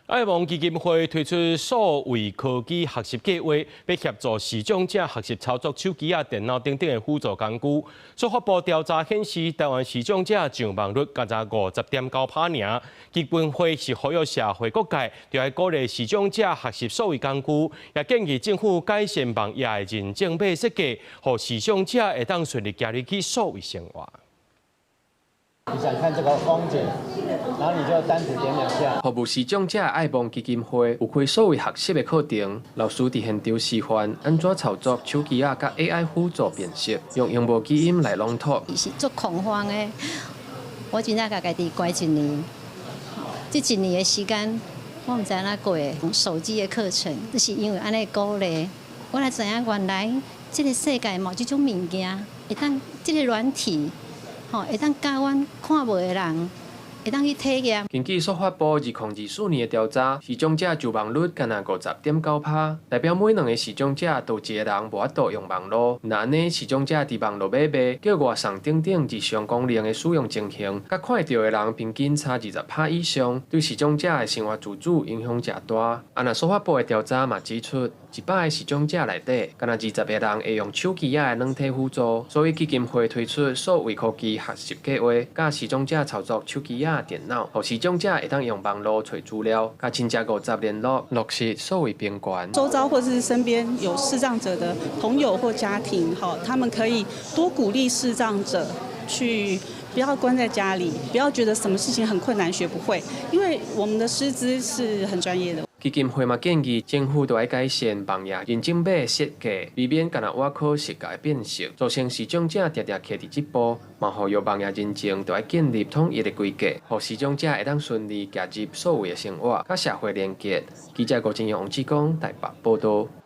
愛望基金會推出數位科技學習計劃，要協助視障者學習操作手機、電腦等等的輔助工具。所發布調查顯示，台灣視障者上網率僅才50.9%爾。基金會是呼籲社會各界，就要鼓勵視障者學習數位工具，也建議政府改善網頁的認證碼設計，讓視障者會當順利加入去數位生活。你想看這個風景，然後你就單指點兩下。服務視障者愛望基金會有開數位學習的課程，老師佇現場示範安怎操作手機甲 AI 輔助辨識，用螢幕基因來朗讀。是足恐慌的，我真正家己乖一年，這一年的時間，我唔知哪過的。手機的課程，就是因為安尼鼓勵，我才知影原來這個世界冇這種物件，會當這個軟體。會當教阮看無的人，會當去體驗。根據所發布2024年的調查，視障者就網率僅50.9%，代表每2個視障者都有1個人無法度用網絡。那安尼視障者佇網絡買賣、叫外送等等日常功能的使用情形，甲看會到的人平均差20%以上，對視障者的生活自主影響誠大。那所發布的調查嘛指出，100個視障者內底，敢若20個人會用手機的軟體輔助，所以基金會推出數位科技學習計劃，教視障者操作手機、電腦，讓視障者會當用網絡找資料，甲親戚50聯絡，落實數位平權。周遭或者是身邊有視障者的朋友或家庭，他們可以多鼓勵視障者去。不要關在家裡，不要覺得什麼事情很困難學不會，因為我們的師資是很專業的。基金會嘛建議政府都要改善網頁認證碼設計，避免敢若外科設計變形，造成視障者常常卡佇這步。嘛，呼籲網頁認證都要建立統一的規格，讓視障者會當順利加入數位的生活，甲社會連結。記者郭金陽、王志剛台北報道。